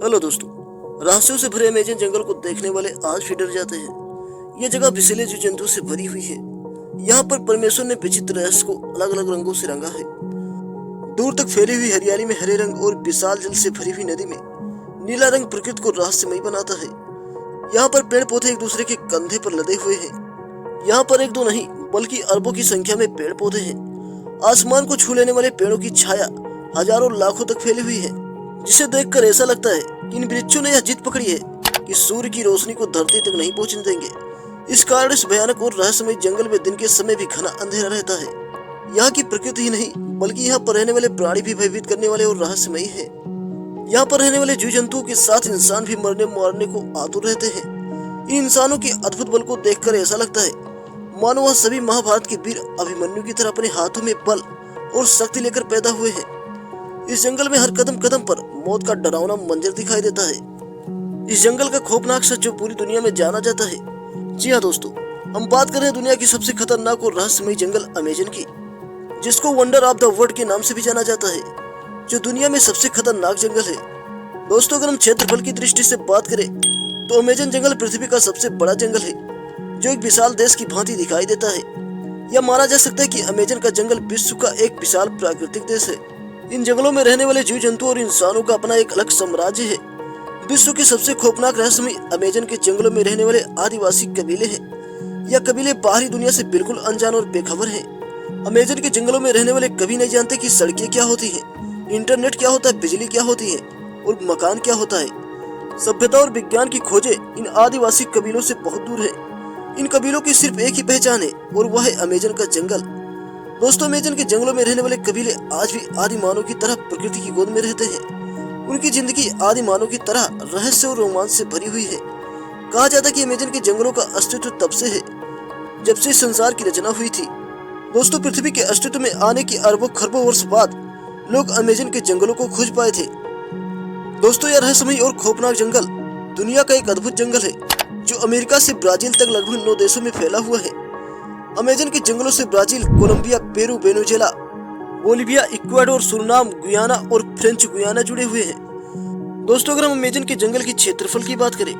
Hello दोस्तों। रहस्यों से भरे अमेज़न जंगल को देखने वाले आज भी डर जाते हैं। ये जगह विषैले जीव जंतु से भरी हुई है। यहाँ पर परमेश्वर ने विचित्र रहस्य को अलग अलग रंगों से रंगा है। दूर तक फैली हुई हरियाली में हरे रंग और विशाल जल से भरी हुई नदी में नीला रंग प्रकृति को रहस्यमयी बनाता है। यहाँ पर पेड़ पौधे एक दूसरे के कंधे पर लदे हुए हैं। यहाँ पर एक दो नहीं बल्कि अरबों की संख्या में पेड़ पौधे हैं। आसमान को छू लेने वाले पेड़ों की छाया हजारों लाखों तक फैली हुई है, जिसे देखकर ऐसा लगता है कि इन वृक्षों ने यह जिद पकड़ी है कि सूर्य की रोशनी को धरती तक नहीं पहुंचने देंगे। इस कारण इस भयानक और रहस्यमय जंगल में दिन के समय भी घना अंधेरा रहता है। यहाँ की प्रकृति ही नहीं बल्कि यहाँ पर रहने वाले प्राणी भी भयभीत करने वाले और रहस्यमयी है। यहाँ पर रहने वाले जीव जंतुओं के साथ इंसान भी मरने मारने को आतुर रहते हैं। इन इंसानों के अद्भुत बल को देखकर ऐसा लगता है मानो वह सभी महाभारत के वीर अभिमन्यु की तरह अपने हाथों में बल और शक्ति लेकर पैदा हुए हैं। इस जंगल में हर कदम कदम पर मौत का डरावना मंजर दिखाई देता है। इस जंगल का खौफनाक सच जो पूरी दुनिया में जाना जाता है। जी हाँ दोस्तों, हम बात कर रहे हैं दुनिया की सबसे खतरनाक और रहस्यमयी जंगल अमेजन की, जिसको वंडर ऑफ द वर्ल्ड के नाम से भी जाना जाता है, जो दुनिया में सबसे खतरनाक जंगल है। दोस्तों, अगर हम क्षेत्रफल की दृष्टि से बात करें तो अमेजन जंगल पृथ्वी का सबसे बड़ा जंगल है, जो एक विशाल देश की भांति दिखाई देता है। यह माना जा सकता है कि अमेजन का जंगल विश्व का एक विशाल प्राकृतिक देश है। इन जंगलों में रहने वाले जीव जंतु और इंसानों का अपना एक अलग साम्राज्य है। विश्व के सबसे खौफनाक रहस्यमय अमेजन के जंगलों में रहने वाले आदिवासी कबीले हैं। यह कबीले बाहरी दुनिया से बिल्कुल अनजान और बेखबर हैं। अमेजन के जंगलों में रहने वाले कभी नहीं जानते कि सड़कें क्या होती हैं, इंटरनेट क्या होता है, बिजली क्या होती है और मकान क्या होता है। सभ्यता और विज्ञान की खोजें इन आदिवासी कबीलों से बहुत दूर है। इन कबीलों की सिर्फ एक ही पहचान है और वह है अमेजन का जंगल। दोस्तों, अमेजन के जंगलों में रहने वाले कबीले आज भी आदि मानव की तरह प्रकृति की गोद में रहते हैं। उनकी जिंदगी आदि मानव की तरह रहस्य और रोमांच से भरी हुई है। कहा जाता है कि अमेजन के जंगलों का अस्तित्व तब से है जब से संसार की रचना हुई थी। दोस्तों, पृथ्वी के अस्तित्व में आने के अरबों खरबों वर्ष बाद लोग अमेजन के जंगलों को खोज पाए थे। दोस्तों, यह रहस्यमयी और खौफनाक जंगल दुनिया का एक अद्भुत जंगल है, जो अमेरिका से ब्राजील तक लगभग 9 देशों में फैला हुआ है। अमेजन के जंगलों से Brazil, Colombia, Peru, Venezuela, Bolivia, Ecuador, Suriname, Guyana और फ्रेंच गुयाना जुड़े हुए हैं। दोस्तों, अगर हम अमेजन के जंगल की क्षेत्रफल की बात करें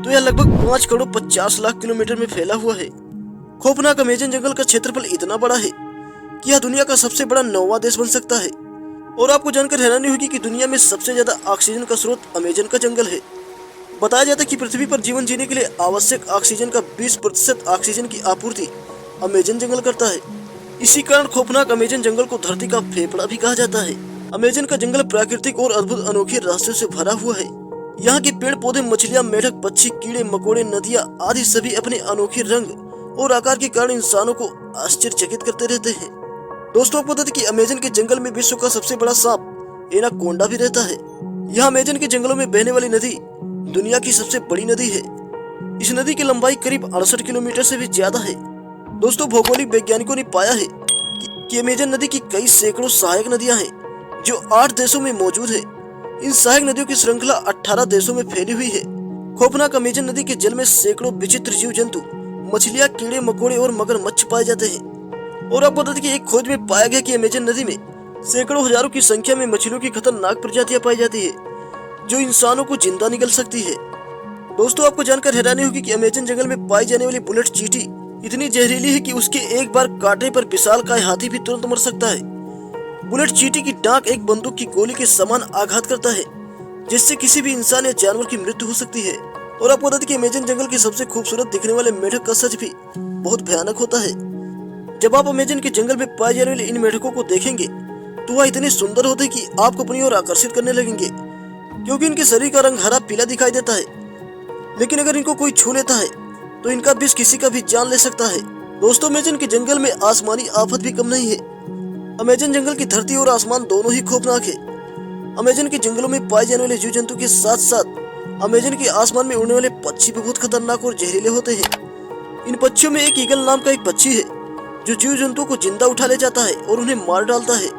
तो यह लगभग 5 करोड़ 50 लाख किलोमीटर में फैला हुआ है। खौफनाक अमेजन जंगल का क्षेत्रफल इतना बड़ा है कि यह दुनिया का सबसे बड़ा 9वां देश बन सकता है। और आपको जानकर हैरानी होगी कि दुनिया में सबसे ज्यादा ऑक्सीजन का स्रोत अमेजन का जंगल है। बताया जाता है कि पृथ्वी पर जीवन जीने के लिए आवश्यक ऑक्सीजन का 20% ऑक्सीजन की आपूर्ति अमेजन जंगल करता है। इसी कारण खौफनाक अमेजन जंगल को धरती का फेफड़ा भी कहा जाता है। अमेजन का जंगल प्राकृतिक और अद्भुत अनोखे रहस्यों से भरा हुआ है। यहाँ के पेड़ पौधे, मछलियाँ, मेढक, पक्षी, कीड़े मकोड़े, नदियाँ आदि सभी अपने अनोखे रंग और आकार के कारण इंसानों को आश्चर्यचकित करते रहते हैं। दोस्तों, आपको बता दें कि अमेजन के जंगल में विश्व का सबसे बड़ा सांप एनाकोंडा भी रहता है। यहाँ अमेजन के जंगलों में बहने वाली नदी दुनिया की सबसे बड़ी नदी है। इस नदी की लंबाई करीब 68 किलोमीटर से भी ज्यादा है। दोस्तों, भौगोलिक वैज्ञानिकों ने पाया है कि अमेजन नदी की कई सैकड़ों सहायक नदियां हैं, जो 8 देशों में मौजूद है। इन सहायक नदियों की श्रृंखला 18 देशों में फैली हुई है। खौफनाक अमेजन नदी के जल में सैकड़ों विचित्र जीव जंतु, मछलियां, कीड़े मकोड़े और मगरमच्छ पाए जाते हैं। और आपको बता दें कि एक खोज में पाया गया कि अमेजन नदी में सैकड़ों हजारों की संख्या में मछलियों की खतरनाक प्रजातियां पाई जाती है, जो इंसानों को जिंदा निगल सकती है। दोस्तों, आपको जानकर हैरानी होगी कि अमेजन जंगल में पाई जाने वाली बुलेट चींटी इतनी जहरीली है कि उसके एक बार काटने पर विशालकाय हाथी भी तुरंत मर सकता है। बुलेट चींटी की डांक एक बंदूक की गोली के समान आघात करता है, जिससे किसी भी इंसान या जानवर की मृत्यु हो सकती है। और आपको बता दें कि अमेजन जंगल के सबसे खूबसूरत दिखने वाले मेढक का सच भी बहुत भयानक होता है। जब आप अमेजन के जंगल में पाए जाने वाले इन मेढकों को देखेंगे तो वह इतने सुंदर होते हैं कि आपको अपनी ओर आकर्षित करने लगेंगे, क्योंकि इनके शरीर का रंग हरा पीला दिखाई देता है। लेकिन अगर इनको कोई छू लेता है तो इनका विष किसी का भी जान ले सकता है। दोस्तों, अमेजन के जंगल में आसमानी आफत भी कम नहीं है। अमेजन जंगल की धरती और आसमान दोनों ही खौफनाक है। अमेजन के जंगलों में पाए जाने वाले जीव जंतु के साथ साथ अमेजन के आसमान में उड़ने वाले पक्षी भी बहुत खतरनाक और जहरीले होते हैं। इन पक्षियों में एक ईगल नाम का एक पक्षी है, जो जीव जंतु को जिंदा उठा ले जाता है और उन्हें मार डालता है।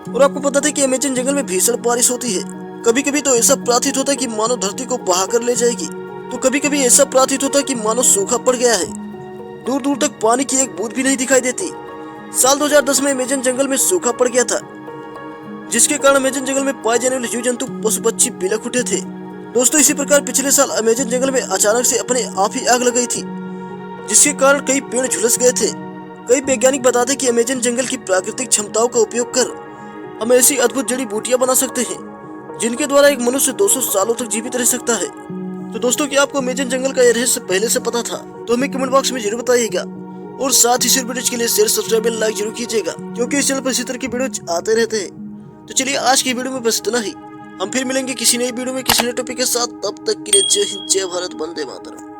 और आपको पता है कि अमेजन जंगल में भीषण बारिश होती है। कभी कभी तो ऐसा प्रतीत होता है कि मानो धरती को बहा कर ले जाएगी, तो कभी कभी ऐसा प्रतीत होता है कि मानो सूखा पड़ गया है। दूर दूर तक पानी की एक बूंद भी नहीं दिखाई देती। साल 2010 में अमेजन जंगल में सूखा पड़ गया था, जिसके कारण अमेजन जंगल में पाए जाने वाले जीव जंतु, पशु पक्षी बिलख उठे थे। दोस्तों इसी प्रकार पिछले साल अमेजन जंगल में अचानक से अपने आप ही आग लग गई थी, जिसके कारण कई पेड़ झुलस गए थे। कई वैज्ञानिक बताते हैं कि अमेजन जंगल की प्राकृतिक क्षमताओं का उपयोग कर हम ऐसी अद्भुत जड़ी बूटियां बना सकते हैं जिनके द्वारा एक मनुष्य 200 सालों तक जीवित रह सकता है। तो दोस्तों क्या आपको अमेजन जंगल का यह रहस्य पहले से पता था? तो हमें कमेंट बॉक्स में जरूर बताइएगा और साथ ही शेयर वीडियो के लिए शेयर सब्सक्राइब और लाइक जरूर कीजिएगा, क्योंकि इस चैनल पर इसी तरह की वीडियो आते रहते हैं। तो चलिए आज की वीडियो में बस इतना ही। हम फिर मिलेंगे किसी नई वीडियो में किसी नए टॉपिक के साथ। तब तक के लिए जय हिंद, जय भारत, वंदे मातरम।